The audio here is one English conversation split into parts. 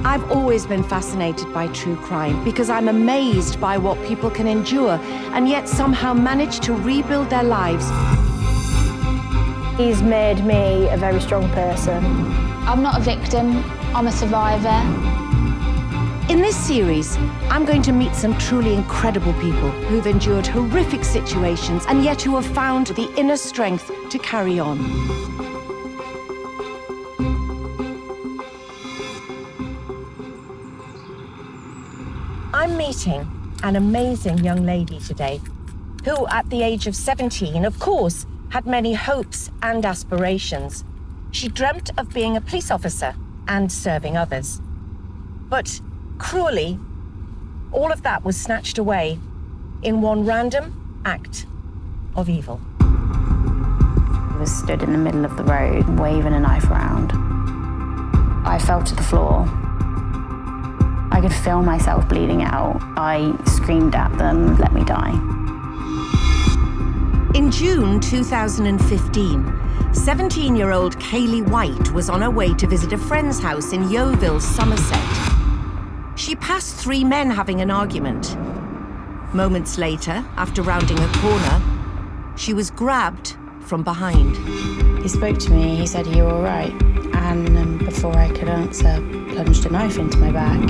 I've always been fascinated by true crime because I'm amazed by what people can endure and yet somehow manage to rebuild their lives. He's made me a very strong person. I'm not a victim, I'm a survivor. In this series, I'm going to meet some truly incredible people who've endured horrific situations and yet who have found the inner strength to carry on. I'm meeting an amazing young lady today who, at the age of 17, of course, had many hopes and aspirations. She dreamt of being a police officer and serving others. But cruelly, all of that was snatched away in one random act of evil. He was stood in the middle of the road, waving a knife around. I fell to the floor. I could feel myself bleeding out. I screamed at them, let me die. In June 2015, 17-year-old Kayleigh White was on her way to visit a friend's house in Yeovil, Somerset. She passed three men having an argument. Moments later, after rounding a corner, she was grabbed from behind. He spoke to me, he said, "Are you all right?" And before I could answer, plunged a knife into my back.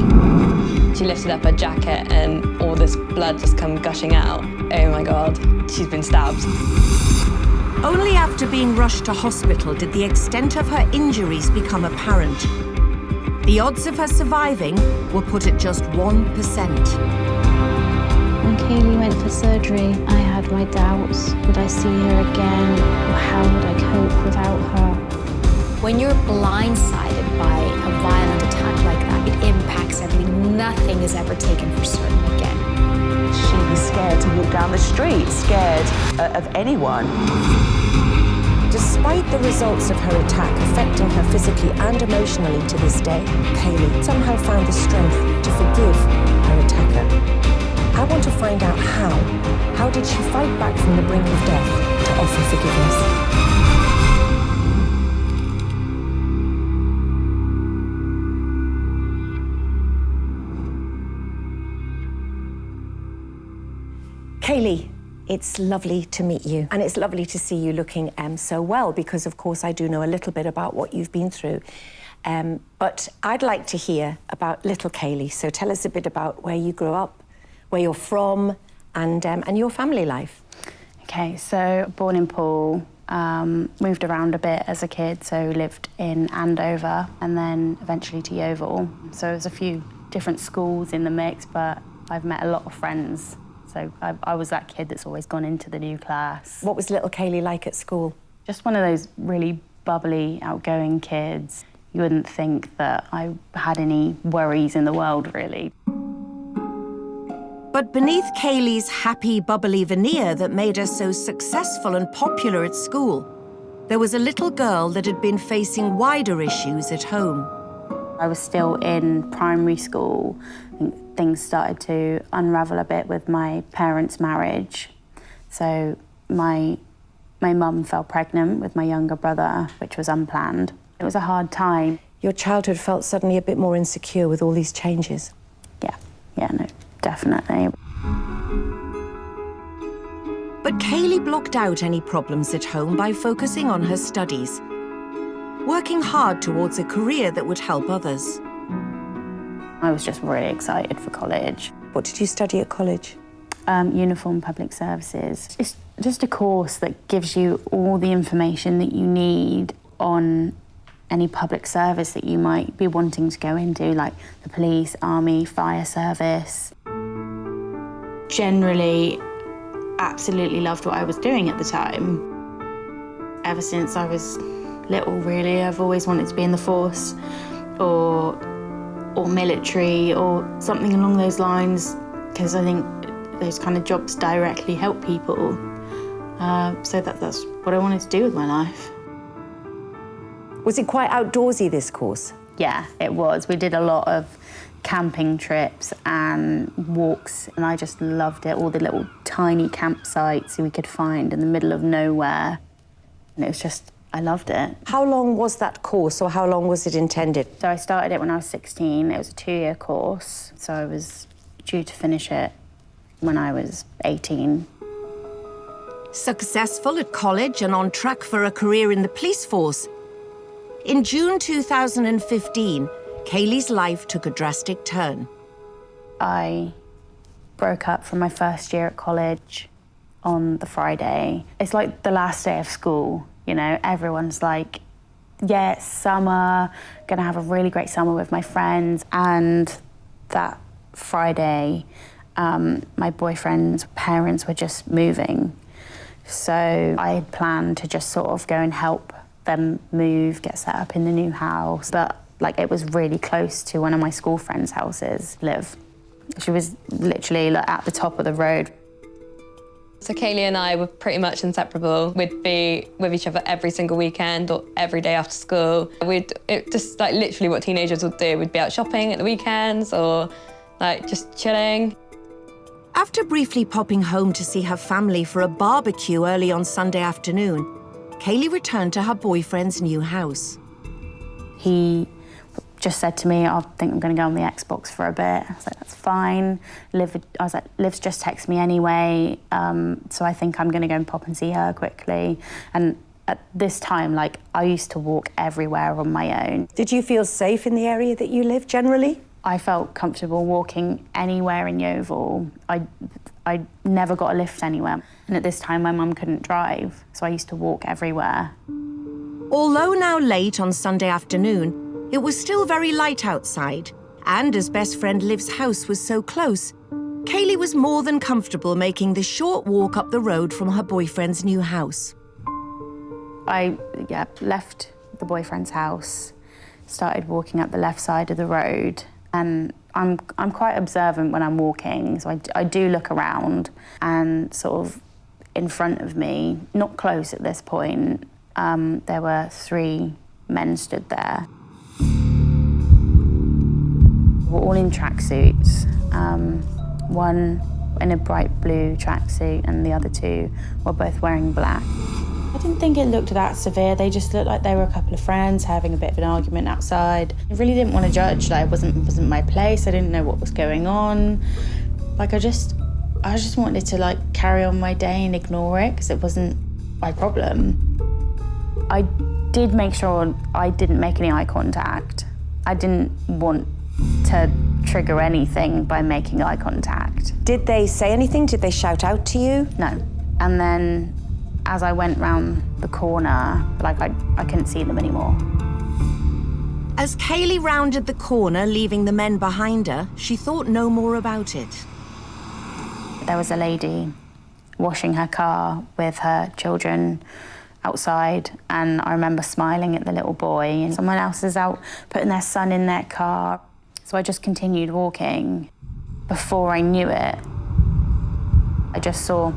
She lifted up her jacket and all this blood just come gushing out. Oh my God, she's been stabbed. Only after being rushed to hospital did the extent of her injuries become apparent. The odds of her surviving were put at just 1%. When Kayleigh went for surgery, I had my doubts. Would I see her again? Or how would I cope without her? When you're blindsided by a violent attack like that, it impacts everything. Nothing is ever taken for certain again. She'd be scared to walk down the street, scared of anyone. Despite the results of her attack affecting her physically and emotionally to this day, Kayleigh somehow found the strength to forgive her attacker. I want to find out how. How did she fight back from the brink of death to offer forgiveness? Kayleigh, it's lovely to meet you, and it's lovely to see you looking so well, because of course I do know a little bit about what you've been through. But I'd like to hear about little Kayleigh, so tell us a bit about where you grew up, where you're from, and your family life. Okay, so born in Poole, moved around a bit as a kid, so lived in Andover and then eventually to Yeovil. So there's a few different schools in the mix, but I've met a lot of friends. So I was that kid that's always gone into the new class. What was little Kayleigh like at school? Just one of those really bubbly, outgoing kids. You wouldn't think that I had any worries in the world, really. But beneath Kayleigh's happy, bubbly veneer that made her so successful and popular at school, there was a little girl that had been facing wider issues at home. I was still in primary school. Things started to unravel a bit with my parents' marriage. So my mum fell pregnant with my younger brother, which was unplanned. It was a hard time. Your childhood felt suddenly a bit more insecure with all these changes. Yeah, no, definitely. But Kayleigh blocked out any problems at home by focusing on her studies, working hard towards a career that would help others. I was just really excited for college. What did you study at college? Uniform Public Services. It's just a course that gives you all the information that you need on any public service that you might be wanting to go into, like the police, army, fire service. Generally, absolutely loved what I was doing at the time. Ever since I was little, really, I've always wanted to be in the force or military or something along those lines, because I think those kind of jobs directly help people. So that's what I wanted to do with my life. Was it quite outdoorsy, this course? Yeah, it was. We did a lot of camping trips and walks, and I just loved it. All the little tiny campsites we could find in the middle of nowhere. And it was just I loved it. How long was that course, or how long was it intended? So I started it when I was 16. It was a 2-year course, so I was due to finish it when I was 18. Successful at college and on track for a career in the police force. In June 2015, Kayleigh's life took a drastic turn. I broke up from my first year at college on the Friday. It's like the last day of school, you know, everyone's like, yeah, it's summer, gonna have a really great summer with my friends. And that Friday, my boyfriend's parents were just moving. So I had planned to just sort of go and help them move, get set up in the new house. But like, it was really close to one of my school friends' houses live. She was literally like at the top of the road. So Kayleigh and I were pretty much inseparable. We'd be with each other every single weekend or every day after school. It just like literally what teenagers would do. We'd be out shopping at the weekends or like just chilling. After briefly popping home to see her family for a barbecue early on Sunday afternoon, Kayleigh returned to her boyfriend's new house. He just said to me, I think I'm going to go on the Xbox for a bit. I was like, that's fine. Liv's just texted me anyway, so I think I'm going to go and pop and see her quickly. And at this time, like, I used to walk everywhere on my own. Did you feel safe in the area that you live generally? I felt comfortable walking anywhere in Yeovil. I never got a lift anywhere. And at this time, my mum couldn't drive, so I used to walk everywhere. Although now late on Sunday afternoon, it was still very light outside. And as best friend Liv's house was so close, Kayleigh was more than comfortable making the short walk up the road from her boyfriend's new house. I left the boyfriend's house, started walking up the left side of the road, and I'm quite observant when I'm walking, so I do look around, and sort of in front of me, not close at this point, there were 3 men stood there. We're all in tracksuits, one in a bright blue tracksuit and the other 2 were both wearing black. I didn't think it looked that severe. They just looked like they were a couple of friends having a bit of an argument outside. I really didn't want to judge. Like, it wasn't my place. I didn't know what was going on. Like, I just wanted to like carry on my day and ignore it because it wasn't my problem. I did make sure I didn't make any eye contact. I didn't want to trigger anything by making eye contact. Did they say anything? Did they shout out to you? No. And then as I went round the corner, like I couldn't see them anymore. As Kayleigh rounded the corner, leaving the men behind her, she thought no more about it. There was a lady washing her car with her children outside, and I remember smiling at the little boy, and someone else is out putting their son in their car. So I just continued walking. Before I knew it, I just saw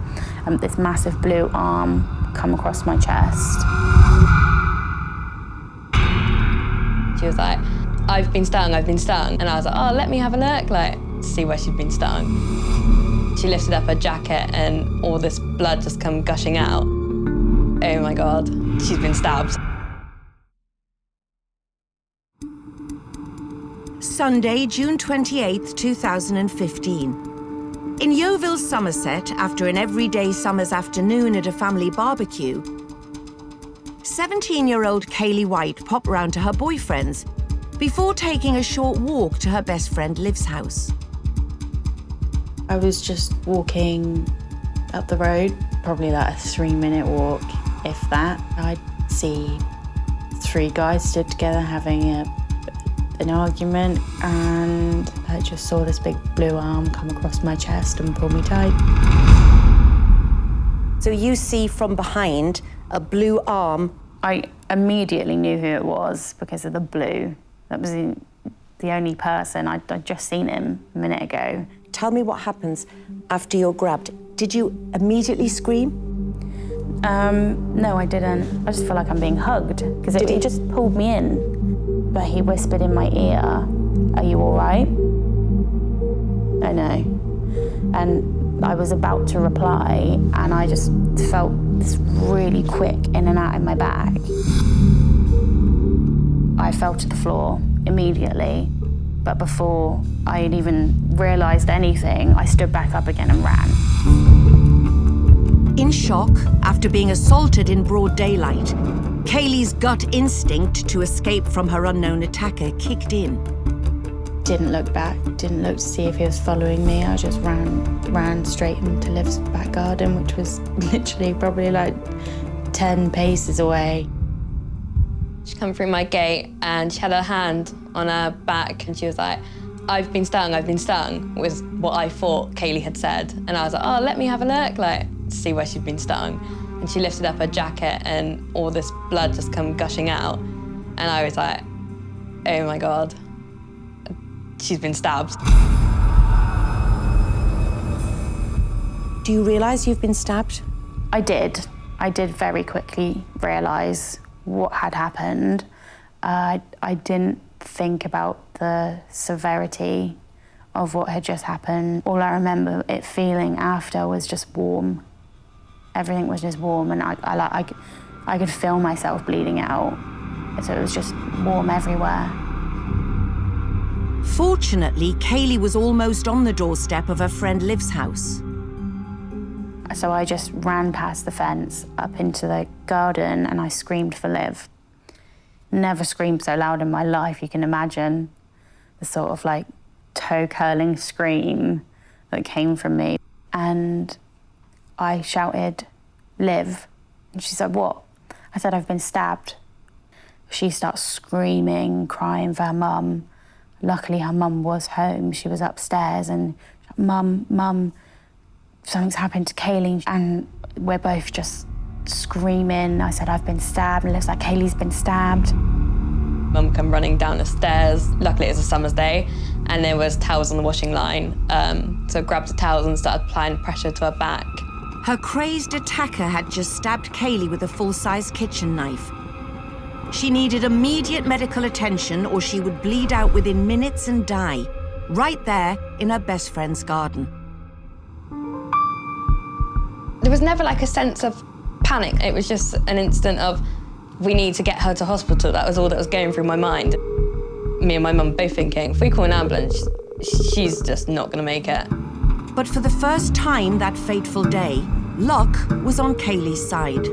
this massive blue arm come across my chest. She was like, I've been stung. And I was like, oh, let me have a look, like, see where she'd been stung. She lifted up her jacket and all this blood just come gushing out. Oh my God, she's been stabbed. Sunday, June 28th, 2015. In Yeovil, Somerset, after an everyday summer's afternoon at a family barbecue, 17-year-old Kayleigh White popped round to her boyfriend's before taking a short walk to her best friend Liv's house. I was just walking up the road, probably like a 3-minute walk, if that. I'd see 3 guys stood together having an argument, and I just saw this big blue arm come across my chest and pull me tight. So you see from behind a blue arm. I immediately knew who it was because of the blue. That was the only person. I'd just seen him a minute ago. Tell me what happens after you're grabbed. Did you immediately scream? No, I didn't. I just feel like I'm being hugged because he just pulled me in. But he whispered in my ear, "Are you all right?" I know. And I was about to reply, and I just felt this really quick in and out in my back. I fell to the floor immediately, but before I had even realised anything, I stood back up again and ran. In shock, after being assaulted in broad daylight, Kayleigh's gut instinct to escape from her unknown attacker kicked in. Didn't look back, didn't look to see if he was following me. I just ran straight into Liv's back garden, which was literally probably like 10 paces away. She come through my gate and she had her hand on her back and she was like, I've been stung, was what I thought Kayleigh had said. And I was like, oh, let me have a look, like, to see where she'd been stung. And she lifted up her jacket and all this blood just come gushing out. And I was like, oh my God, she's been stabbed. Do you realise you've been stabbed? I did very quickly realise what had happened. I didn't think about the severity of what had just happened. All I remember it feeling after was just warm. Everything was just warm, and I could feel myself bleeding out. So it was just warm everywhere. Fortunately, Kayleigh was almost on the doorstep of her friend Liv's house. So I just ran past the fence up into the garden and I screamed for Liv. Never screamed so loud in my life, you can imagine. The sort of like toe-curling scream that came from me. And I shouted, Liv. And she said, what? I said, I've been stabbed. She starts screaming, crying for her mum. Luckily, her mum was home. She was upstairs and, Mum, something's happened to Kayleigh. And we're both just screaming. I said, I've been stabbed. And Liv's like, Kayleigh's been stabbed. Mum come running down the stairs. Luckily, it was a summer's day, and there was towels on the washing line. So I grabbed the towels and started applying pressure to her back. Her crazed attacker had just stabbed Kayleigh with a full-size kitchen knife. She needed immediate medical attention or she would bleed out within minutes and die, right there in her best friend's garden. There was never like a sense of panic. It was just an instant of, we need to get her to hospital. That was all that was going through my mind. Me and my mum both thinking, if we call an ambulance, she's just not gonna make it. But for the first time that fateful day, luck was on Kayleigh's side.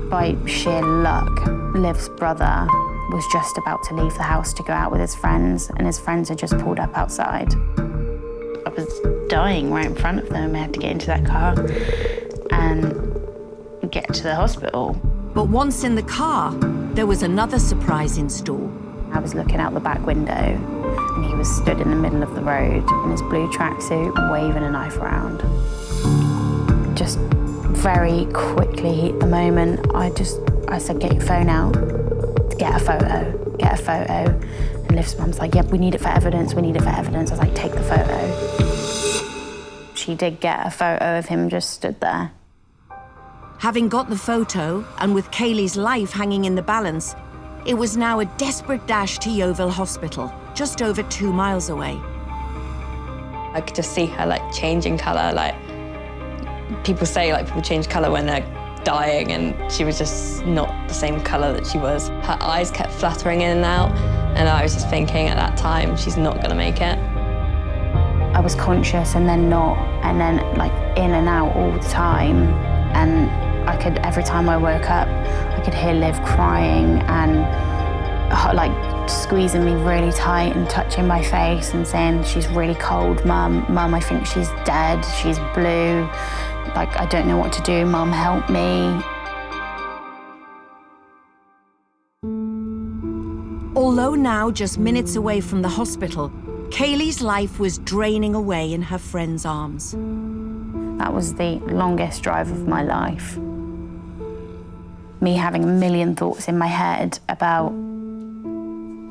By sheer luck, Liv's brother was just about to leave the house to go out with his friends, and his friends had just pulled up outside. I was dying right in front of them. I had to get into that car and get to the hospital. But once in the car, there was another surprise in store. I was looking out the back window, and he was stood in the middle of the road in his blue tracksuit, waving a knife around. Just very quickly at the moment, I said, get your phone out, get a photo. And Liv's mum's like, yep, we need it for evidence. I was like, take the photo. She did get a photo of him just stood there. Having got the photo, and with Kayleigh's life hanging in the balance, it was now a desperate dash to Yeovil Hospital, just over 2 miles away. I could just see her like changing colour, like people say like people change colour when they're dying, and she was just not the same colour that she was. Her eyes kept fluttering in and out, and I was just thinking at that time, she's not gonna make it. I was conscious and then not, and then like in and out all the time. And every time I woke up, I could hear Liv crying and like squeezing me really tight and touching my face and saying, she's really cold, Mum, I think she's dead, she's blue. Like, I don't know what to do, Mum, help me. Although now just minutes away from the hospital, Kayleigh's life was draining away in her friend's arms. That was the longest drive of my life. Me having a million thoughts in my head about,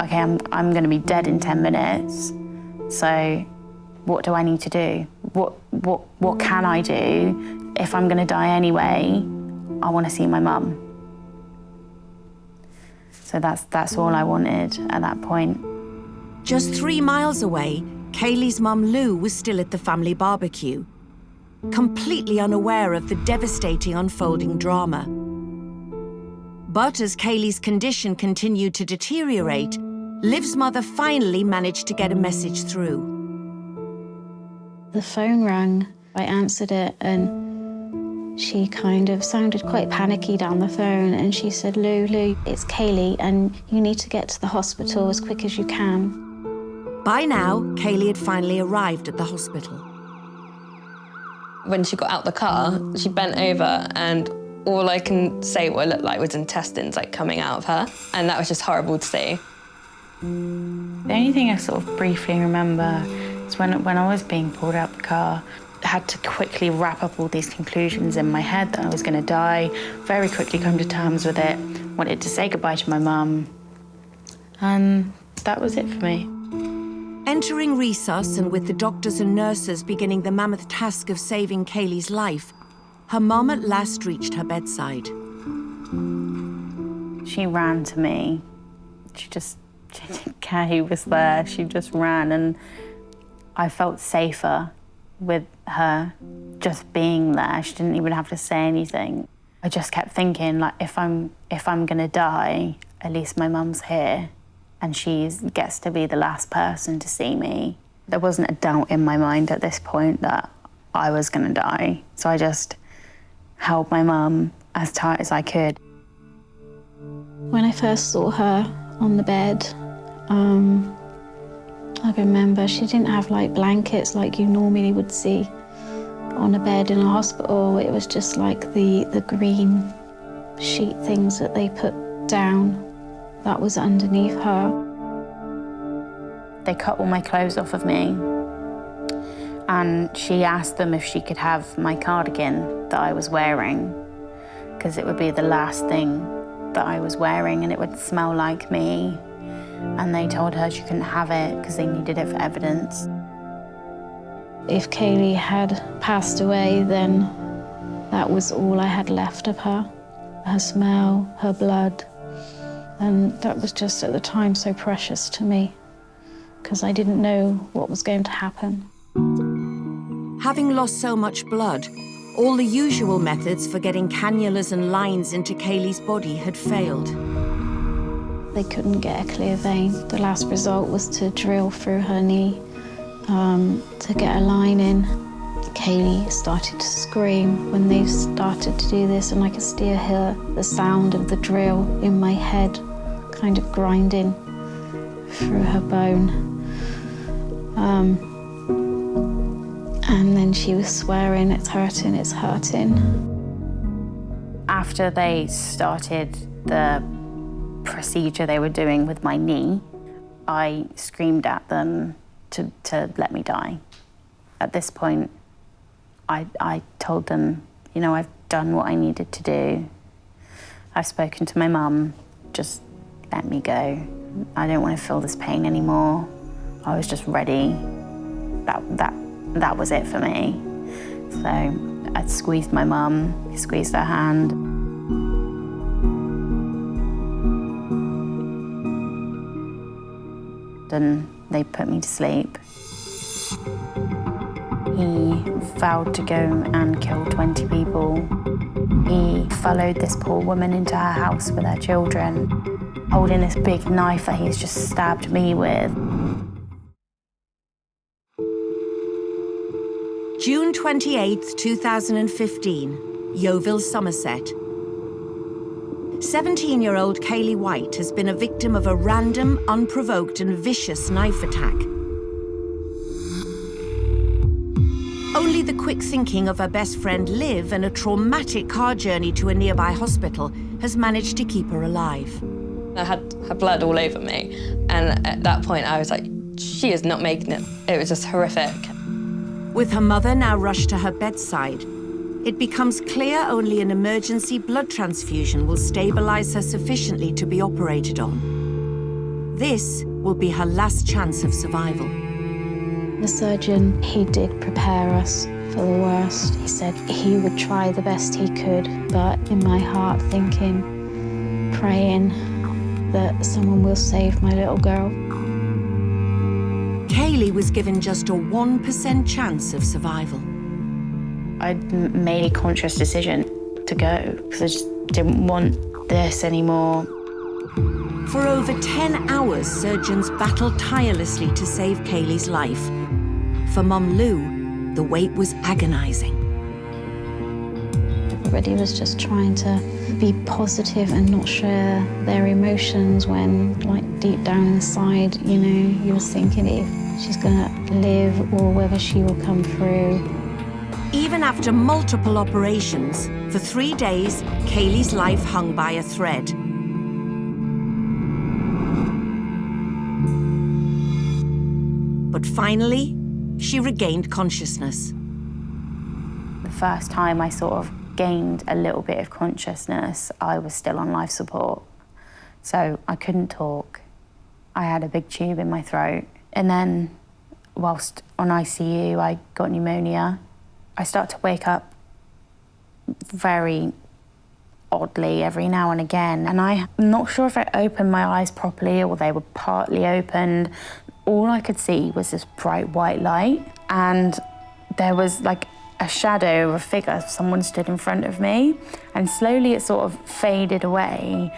okay, I'm gonna be dead in 10 minutes, so what do I need to do? What can I do? If I'm gonna die anyway, I wanna see my mum. So that's all I wanted at that point. Just 3 miles away, Kayleigh's mum Lou was still at the family barbecue. completely unaware of the devastating unfolding drama. But as Kayleigh's condition continued to deteriorate, Liv's mother finally managed to get a message through. The phone rang. I answered it, and she kind of sounded quite panicky down the phone, and she said, Lou, it's Kayleigh, and you need to get to the hospital as quick as you can. By now, Kayleigh had finally arrived at the hospital. When she got out the car, she bent over, and all I can say what it looked like was intestines like coming out of her, and that was just horrible to see. The only thing I sort of briefly remember is when I was being pulled out the car, I had to quickly wrap up all these conclusions in my head that I was going to die, very quickly come to terms with it, wanted to say goodbye to my mum, and that was it for me. Entering resus and with the doctors and nurses beginning the mammoth task of saving Kayleigh's life, her mum at last reached her bedside. She ran to me. She didn't care who was there. She just ran, and I felt safer with her just being there. She didn't even have to say anything. I just kept thinking, like, if I'm gonna die, at least my mum's here, and she gets to be the last person to see me. There wasn't a doubt in my mind at this point that I was gonna die, so I just held my mum as tight as I could. When I first saw her on the bed, I remember she didn't have like blankets like you normally would see on a bed in a hospital. It was just like the green sheet things that they put down that was underneath her. They cut all my clothes off of me, and she asked them if she could have my cardigan that I was wearing, because it would be the last thing that I was wearing and it would smell like me. And they told her she couldn't have it because they needed it for evidence. If Kayleigh had passed away, then that was all I had left of her. Her smell, her blood. And that was just at the time so precious to me because I didn't know what was going to happen. Having lost so much blood, all the usual methods for getting cannulas and lines into Kayleigh's body had failed. They couldn't get a clear vein. The last result was to drill through her knee to get a line in. Kayleigh started to scream when they started to do this, and I could still hear the sound of the drill in my head, kind of grinding through her bone. And then she was swearing, it's hurting, it's hurting. After they started the procedure they were doing with my knee, I screamed at them to let me die. At this point, I told them, you know, I've done what I needed to do. I've spoken to my mum, just let me go. I don't want to feel this pain anymore. I was just ready. That was it for me. So I squeezed my mum, squeezed her hand. And they put me to sleep. He vowed to go and kill 20 people. He followed this poor woman into her house with her children, holding this big knife that he's just stabbed me with. June 28th, 2015, Yeovil, Somerset. 17-year-old Kayleigh White has been a victim of a random, unprovoked and vicious knife attack. Only the quick thinking of her best friend Liv and a traumatic car journey to a nearby hospital has managed to keep her alive. I had her blood all over me, and at that point I was like, she is not making it. It was just horrific. With her mother now rushed to her bedside, it becomes clear only an emergency blood transfusion will stabilize her sufficiently to be operated on. This will be her last chance of survival. The surgeon, he did prepare us for the worst. He said he would try the best he could, but in my heart thinking, praying that someone will save my little girl. Kayleigh was given just a 1% chance of survival. I'd made a conscious decision to go because I just didn't want this anymore. For over 10 hours, surgeons battled tirelessly to save Kayleigh's life. For Mum Lou, the wait was agonizing. Everybody was just trying to be positive and not share their emotions when, like, deep down inside, you know, you were thinking if she's gonna live or whether she will come through. Even after multiple operations, for 3 days, Kayleigh's life hung by a thread. But finally, she regained consciousness. The first time I sort of gained a little bit of consciousness, I was still on life support. So I couldn't talk. I had a big tube in my throat. And then whilst on ICU, I got pneumonia. I start to wake up very oddly every now and again. And I'm not sure if I opened my eyes properly or they were partly opened. All I could see was this bright white light. And there was like a shadow of a figure, someone stood in front of me, and slowly it sort of faded away.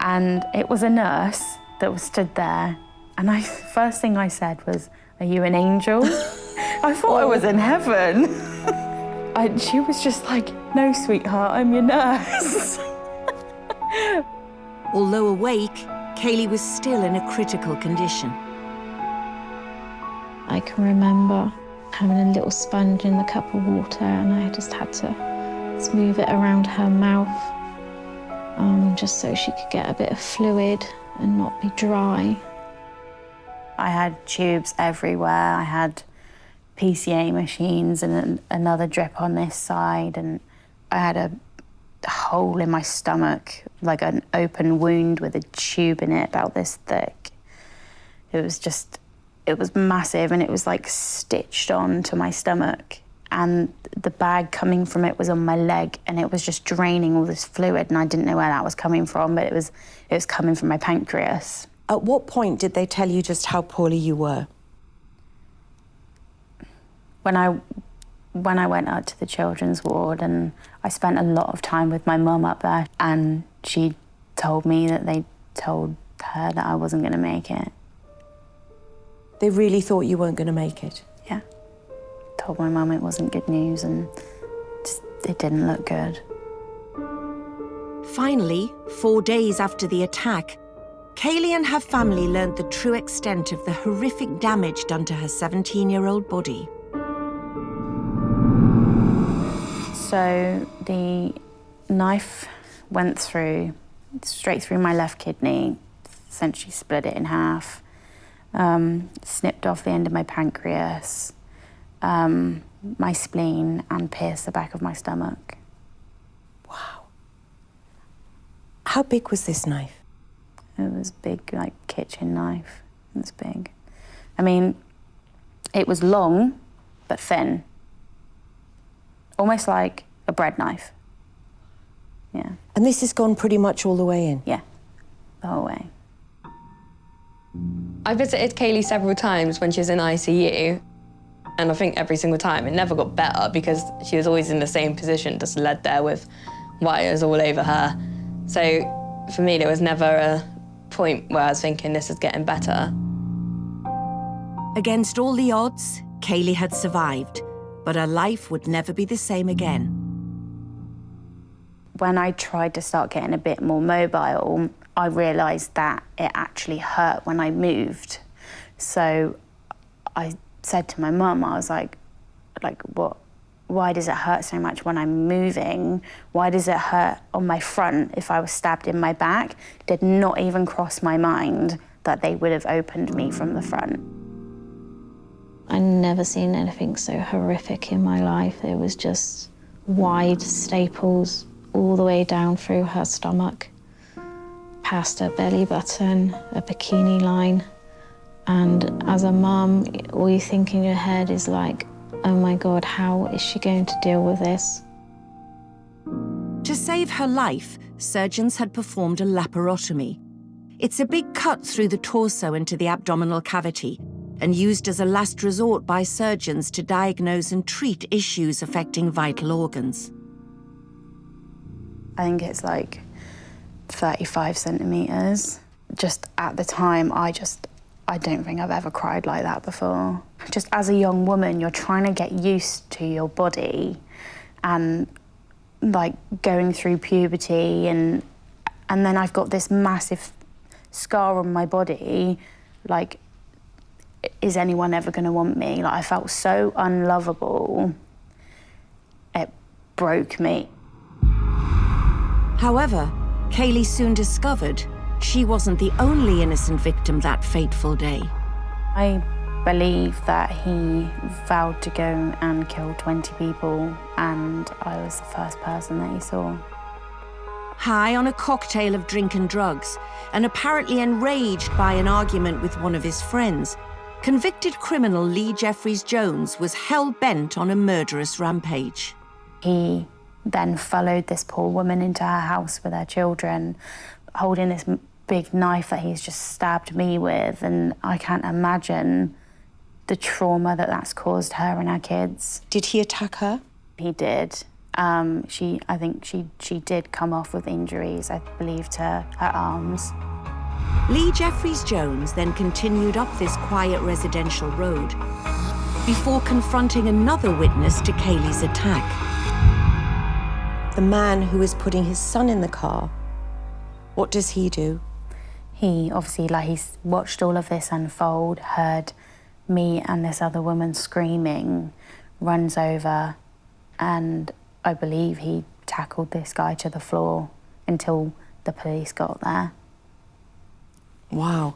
And it was a nurse that was stood there. And first thing I said was, "Are you an angel?" I thought I was in heaven. She was just like, "No, sweetheart, I'm your nurse." Although awake, Kayleigh was still in a critical condition. I can remember having a little sponge in the cup of water, and I just had to smooth it around her mouth, just so she could get a bit of fluid and not be dry. I had tubes everywhere. I had PCA machines and another drip on this side, and I had a hole in my stomach, like an open wound with a tube in it about this thick. It was massive, and it was like stitched onto my stomach, and the bag coming from it was on my leg, and it was just draining all this fluid, and I didn't know where that was coming from, but it was coming from my pancreas. At what point did they tell you just how poorly you were? When I went out to the children's ward, and I spent a lot of time with my mum up there, and she told me that they told her that I wasn't going to make it. They really thought you weren't going to make it? Yeah. Told my mum it wasn't good news, and it didn't look good. Finally, 4 days after the attack, Kayleigh and her family learned the true extent of the horrific damage done to her 17-year-old body. So the knife went straight through my left kidney, essentially split it in half, snipped off the end of my pancreas, my spleen, and pierced the back of my stomach. Wow. How big was this knife? It was big, like kitchen knife. It was big. I mean, it was long, but thin. Almost like a bread knife. Yeah. And this has gone pretty much all the way in? Yeah, the whole way. I visited Kayleigh several times when she was in ICU, and I think every single time it never got better because she was always in the same position, just led there with wires all over her. So for me, there was never a point where I was thinking this is getting better. Against all the odds, Kayleigh had survived, but her life would never be the same again. When I tried to start getting a bit more mobile, I realised that it actually hurt when I moved. So I said to my mum, I was like, what? Why does it hurt so much when I'm moving? Why does it hurt on my front if I was stabbed in my back? It did not even cross my mind that they would have opened me from the front. I'd never seen anything so horrific in my life. It was just wide staples all the way down through her stomach, past her belly button, a bikini line. And as a mum, all you think in your head is like, oh my God, how is she going to deal with this? To save her life, surgeons had performed a laparotomy. It's a big cut through the torso into the abdominal cavity, and used as a last resort by surgeons to diagnose and treat issues affecting vital organs. I think it's like 35 centimetres. Just at the time, I don't think I've ever cried like that before. Just as a young woman, you're trying to get used to your body and like going through puberty and then I've got this massive scar on my body. Like, is anyone ever going to want me? Like, I felt so unlovable. It broke me. However, Kayleigh soon discovered she wasn't the only innocent victim that fateful day. I believe that he vowed to go and kill 20 people, and I was the first person that he saw. High on a cocktail of drink and drugs, and apparently enraged by an argument with one of his friends, convicted criminal Lee Jeffries Jones was hell-bent on a murderous rampage. He then followed this poor woman into her house with her children, holding this big knife that he's just stabbed me with, and I can't imagine the trauma that that's caused her and her kids. Did he attack her? He did. I think she did come off with injuries, I believe, to her arms. Lee Jeffries Jones then continued up this quiet residential road before confronting another witness to Kayleigh's attack. The man who is putting his son in the car, what does he do? He obviously, he's watched all of this unfold, heard me and this other woman screaming, runs over, and I believe he tackled this guy to the floor until the police got there. Wow.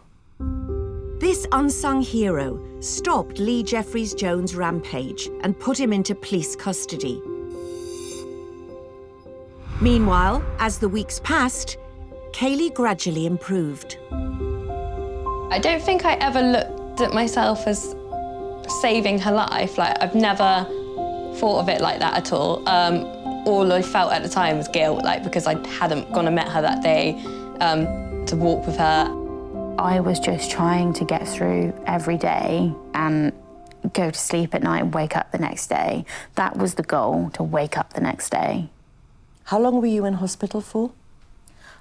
This unsung hero stopped Lee Jeffries Jones' rampage and put him into police custody. Meanwhile, as the weeks passed, Kayleigh gradually improved. I don't think I ever looked at myself as saving her life. I've never thought of it like that at all. All I felt at the time was guilt, because I hadn't gone and met her that day to walk with her. I was just trying to get through every day and go to sleep at night and wake up the next day. That was the goal, to wake up the next day. How long were you in hospital for?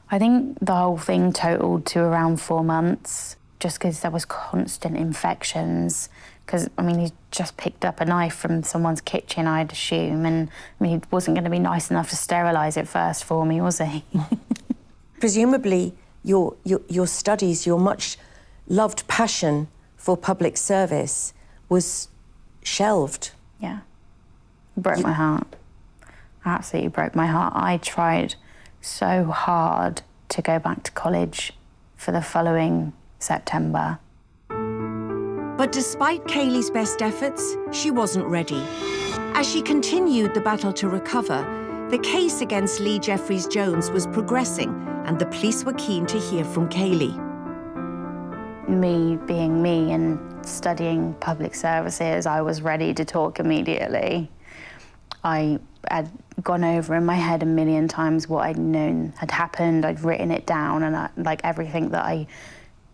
I think the whole thing totaled to around 4 months, just because there was constant infections. Because, he just picked up a knife from someone's kitchen, I'd assume, and he wasn't going to be nice enough to sterilise it first for me, was he? Presumably, your studies, your much-loved passion for public service was shelved. Yeah. It broke my heart. Absolutely broke my heart. I tried so hard to go back to college for the following September. But despite Kayleigh's best efforts, she wasn't ready. As she continued the battle to recover, the case against Lee Jeffries Jones was progressing, and the police were keen to hear from Kayleigh. Me being me and studying public services, I was ready to talk immediately. I had gone over in my head a million times what I'd known had happened. I'd written it down, and everything that I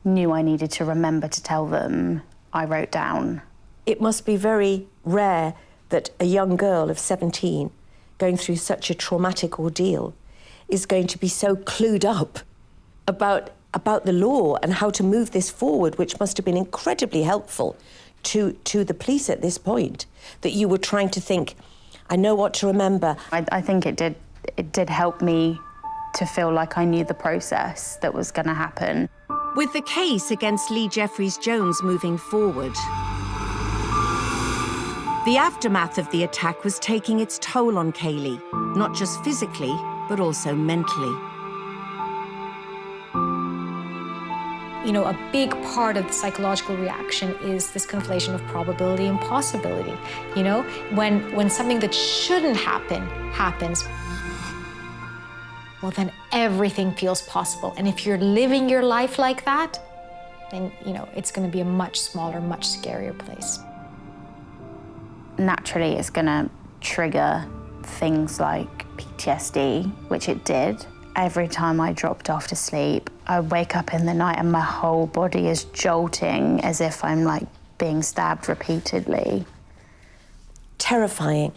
knew I needed to remember to tell them, I wrote down. It must be very rare that a young girl of 17 going through such a traumatic ordeal is going to be so clued up about the law and how to move this forward, which must have been incredibly helpful to the police at this point, that you were trying to think, I know what to remember. I think it did help me to feel like I knew the process that was going to happen. With the case against Lee Jeffries Jones moving forward, the aftermath of the attack was taking its toll on Kayleigh, not just physically, but also mentally. A big part of the psychological reaction is this conflation of probability and possibility. When something that shouldn't happen happens, well, then everything feels possible. And if you're living your life like that, then, it's going to be a much smaller, much scarier place. Naturally, it's going to trigger things like PTSD, which it did. Every time I dropped off to sleep, I wake up in the night and my whole body is jolting as if I'm being stabbed repeatedly. Terrifying.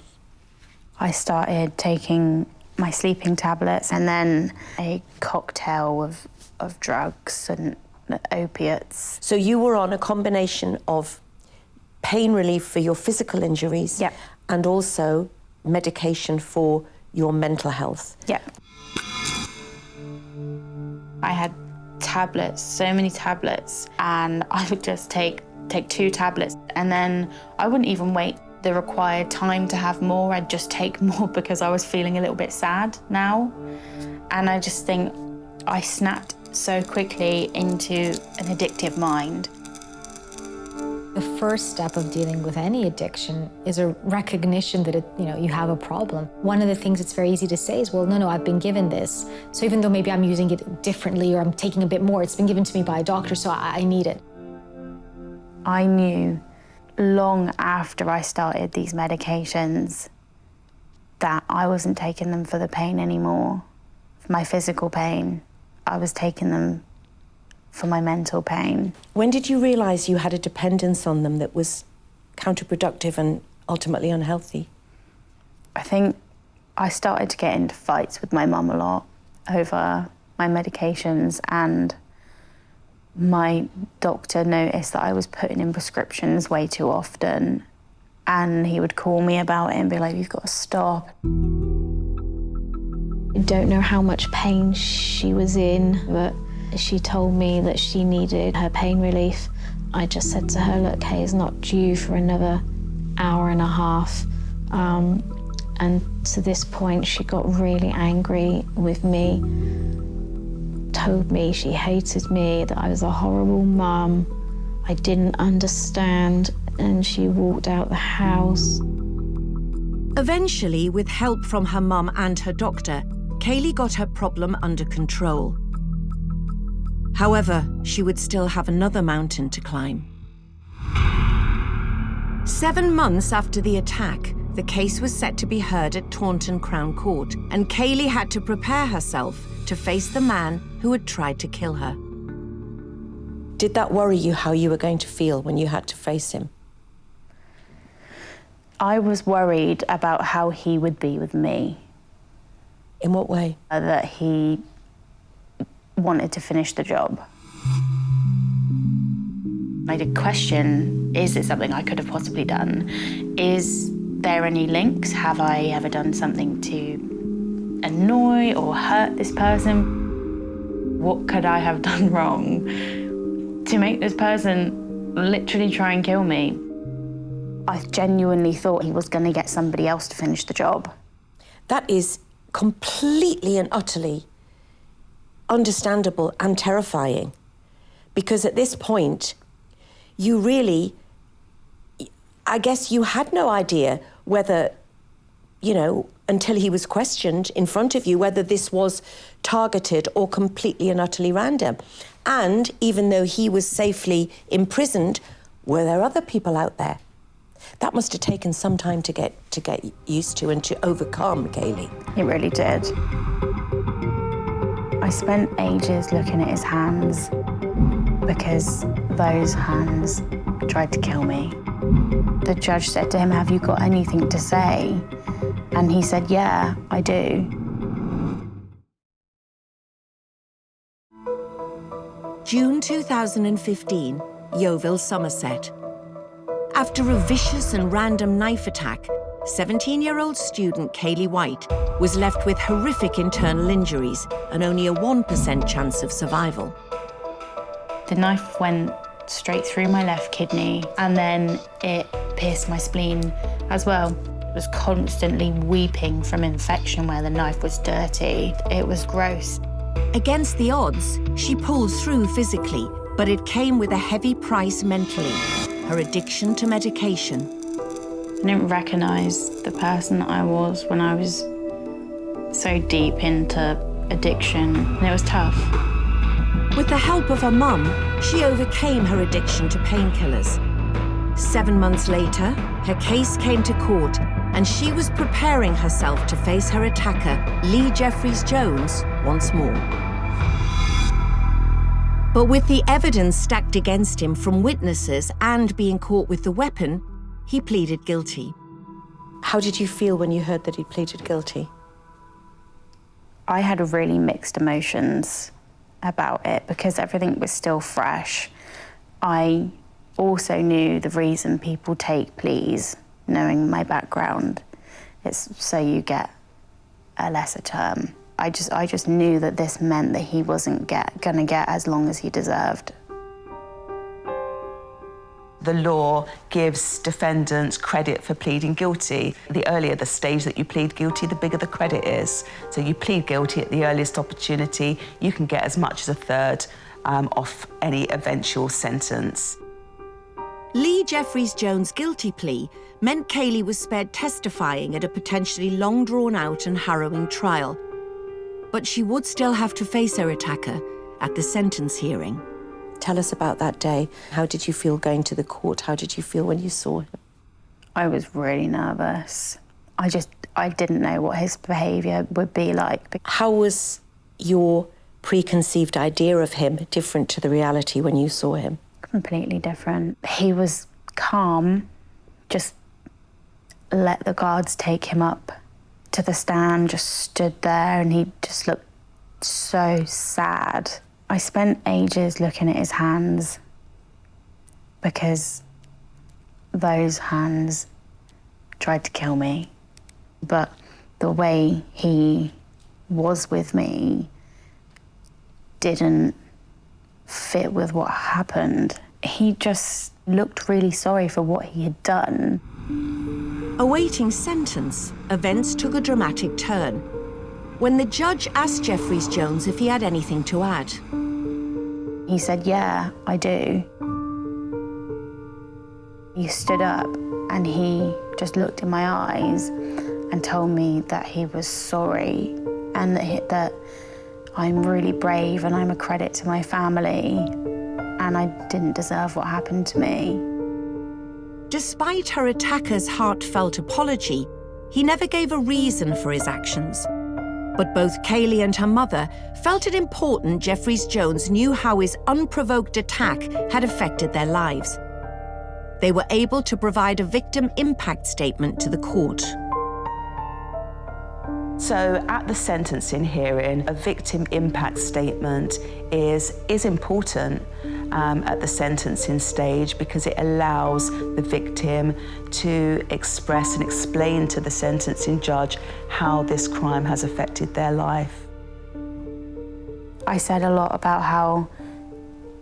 I started taking my sleeping tablets and then a cocktail of drugs and opiates. So you were on a combination of pain relief for your physical injuries, Yep. and also medication for your mental health. Yep. I had tablets, so many tablets, and I would just take 2 tablets, and then I wouldn't even wait the required time to have more. I'd just take more because I was feeling a little bit sad now. And I just think I snapped so quickly into an addictive mind. The first step of dealing with any addiction is a recognition that you have a problem. One of the things it's very easy to say is, well, no, I've been given this. So even though maybe I'm using it differently or I'm taking a bit more, it's been given to me by a doctor, so I need it. I knew long after I started these medications that I wasn't taking them for the pain anymore, for my physical pain. I was taking them for my mental pain. When did you realise you had a dependence on them that was counterproductive and ultimately unhealthy? I think I started to get into fights with my mum a lot over my medications, and my doctor noticed that I was putting in prescriptions way too often, and he would call me about it and be like, you've got to stop. I don't know how much pain she was in, but she told me that she needed her pain relief. I just said to her, look, Kay is not due for another hour and a half. And to this point, she got really angry with me, told me she hated me, that I was a horrible mum. I didn't understand, and she walked out the house. Eventually, with help from her mum and her doctor, Kayleigh got her problem under control. However, she would still have another mountain to climb. 7 months after the attack, the case was set to be heard at Taunton Crown Court, and Kayleigh had to prepare herself to face the man who had tried to kill her. Did that worry you, how you were going to feel when you had to face him? I was worried about how he would be with me. In what way? That he wanted to finish the job. I did question, is it something I could have possibly done? Is there any links? Have I ever done something to annoy or hurt this person? What could I have done wrong to make this person literally try and kill me? I genuinely thought he was going to get somebody else to finish the job. That is completely and utterly understandable and terrifying, because at this point, you really, I guess you had no idea whether, until he was questioned in front of you, whether this was targeted or completely and utterly random. And even though he was safely imprisoned, were there other people out there? That must have taken some time to get used to and to overcome, Kayleigh. It really did. I spent ages looking at his hands because those hands tried to kill me. The judge said to him, have you got anything to say? And he said, yeah, I do. June 2015, Yeovil, Somerset. After a vicious and random knife attack, 17-year-old student Kayleigh White was left with horrific internal injuries and only a 1% chance of survival. The knife went straight through my left kidney, and then it pierced my spleen as well. I was constantly weeping from infection where the knife was dirty. It was gross. Against the odds, she pulled through physically, but it came with a heavy price mentally, her addiction to medication. I didn't recognise the person that I was when I was so deep into addiction, and it was tough. With the help of her mum, she overcame her addiction to painkillers. 7 months later, her case came to court, and she was preparing herself to face her attacker, Lee Jeffries Jones, once more. But with the evidence stacked against him from witnesses and being caught with the weapon, he pleaded guilty. How did you feel when you heard that he pleaded guilty? I had really mixed emotions about it because everything was still fresh. I also knew the reason people take pleas, knowing my background. It's so you get a lesser term. I just knew that this meant that he wasn't gonna get as long as he deserved. The law gives defendants credit for pleading guilty. The earlier the stage that you plead guilty, the bigger the credit is. So you plead guilty at the earliest opportunity, you can get as much as a third off any eventual sentence. Lee Jeffries-Jones' guilty plea meant Kayleigh was spared testifying at a potentially long drawn-out and harrowing trial. But she would still have to face her attacker at the sentence hearing. Tell us about that day. How did you feel going to the court? How did you feel when you saw him? I was really nervous. I didn't know what his behaviour would be like. How was your preconceived idea of him different to the reality when you saw him? Completely different. He was calm, just let the guards take him up to the stand, just stood there, and he just looked so sad. I spent ages looking at his hands because those hands tried to kill me. But the way he was with me didn't fit with what happened. He just looked really sorry for what he had done. Awaiting sentence, events took a dramatic turn when the judge asked Jeffries-Jones if he had anything to add. He said, "Yeah, I do." He stood up and he just looked in my eyes and told me that he was sorry and that I'm really brave and I'm a credit to my family and I didn't deserve what happened to me. Despite her attacker's heartfelt apology, he never gave a reason for his actions. But both Kayleigh and her mother felt it important Jeffries-Jones knew how his unprovoked attack had affected their lives. They were able to provide a victim impact statement to the court. So at the sentencing hearing, a victim impact statement is important at the sentencing stage because it allows the victim to express and explain to the sentencing judge how this crime has affected their life. I said a lot about how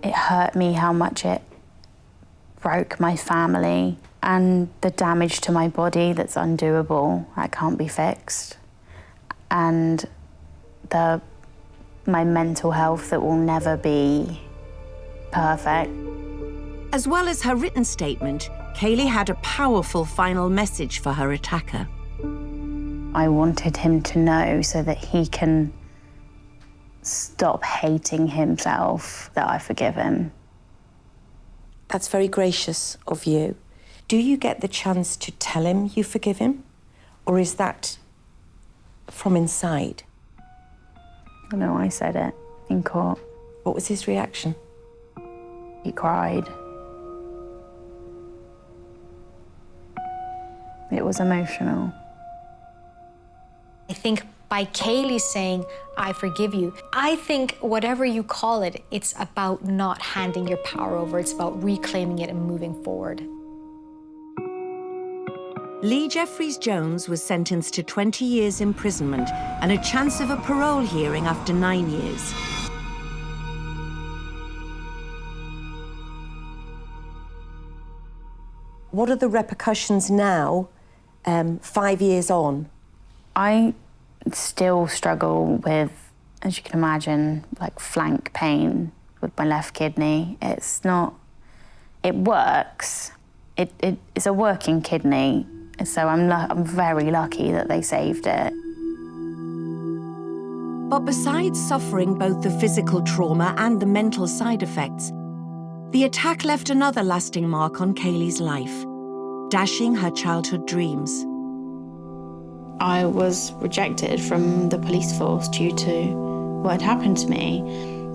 it hurt me, how much it broke my family, and the damage to my body that's undoable, that can't be fixed. And my mental health that will never be perfect. As well as her written statement, Kayleigh had a powerful final message for her attacker. I wanted him to know so that he can stop hating himself that I forgive him. That's very gracious of you. Do you get the chance to tell him you forgive him? Or is that from inside? No, I said it in court. What was his reaction? He cried. It was emotional. I think by Kayleigh saying, "I forgive you," I think whatever you call it, it's about not handing your power over. It's about reclaiming it and moving forward. Lee Jeffries-Jones was sentenced to 20 years imprisonment and a chance of a parole hearing after 9 years. What are the repercussions now, 5 years on? I still struggle with, as you can imagine, like flank pain with my left kidney. It's not, it works. It's a working kidney, so I'm very lucky that they saved it. But besides suffering both the physical trauma and the mental side effects, the attack left another lasting mark on Kayleigh's life, dashing her childhood dreams. I was rejected from the police force due to what had happened to me.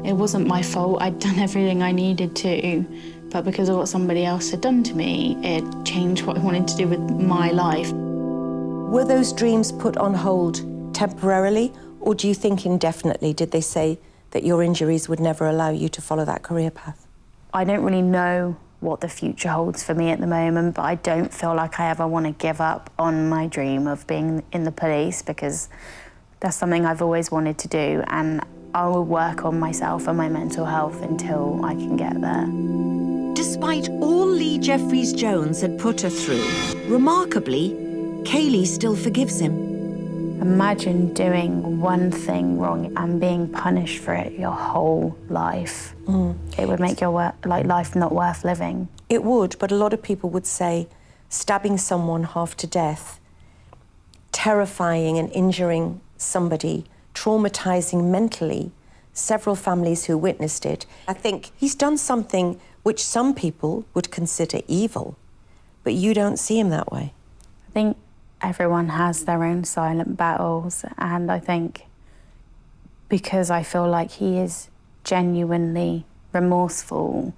It wasn't my fault. I'd done everything I needed to, but because of what somebody else had done to me, it changed what I wanted to do with my life. Were those dreams put on hold temporarily, or do you think indefinitely? Did they say that your injuries would never allow you to follow that career path? I don't really know what the future holds for me at the moment, but I don't feel like I ever want to give up on my dream of being in the police, because that's something I've always wanted to do, and I will work on myself and my mental health until I can get there. Despite all Lee Jeffries-Jones had put her through, remarkably, Kayleigh still forgives him. Imagine doing one thing wrong and being punished for it your whole life. It would make your life not worth living. It would, but a lot of people would say stabbing someone half to death, terrifying and injuring somebody, traumatizing mentally several families who witnessed it. I think he's done something which some people would consider evil, but you don't see him that way. I think everyone has their own silent battles, and I think because I feel like he is genuinely remorseful,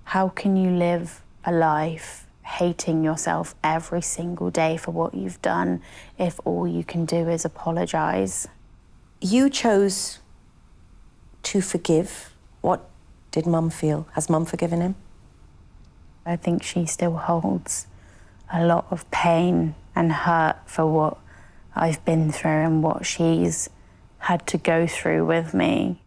how can you live a life hating yourself every single day for what you've done if all you can do is apologise? You chose to forgive. What did Mum feel? Has Mum forgiven him? I think she still holds a lot of pain and hurt for what I've been through and what she's had to go through with me.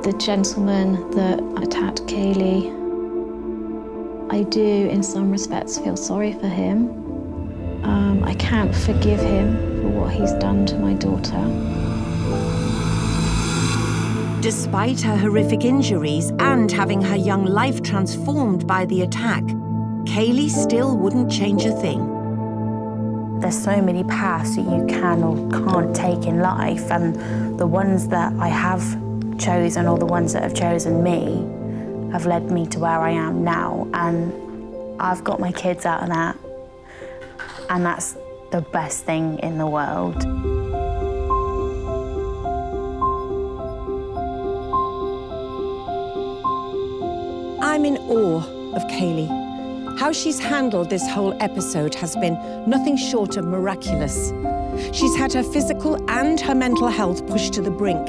The gentleman that attacked Kayleigh, I do in some respects feel sorry for him. I can't forgive him for what he's done to my daughter. Despite her horrific injuries and having her young life transformed by the attack, Kayleigh still wouldn't change a thing. There's so many paths that you can or can't take in life, and the ones that I have chosen, or the ones that have chosen me, have led me to where I am now, and I've got my kids out of that, and that's the best thing in the world. I'm in awe of Kayleigh. How she's handled this whole episode has been nothing short of miraculous. She's had her physical and her mental health pushed to the brink,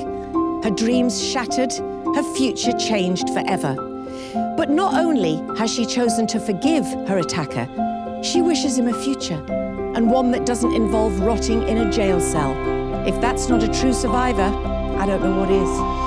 her dreams shattered, her future changed forever. But not only has she chosen to forgive her attacker, she wishes him a future, and one that doesn't involve rotting in a jail cell. If that's not a true survivor, I don't know what is.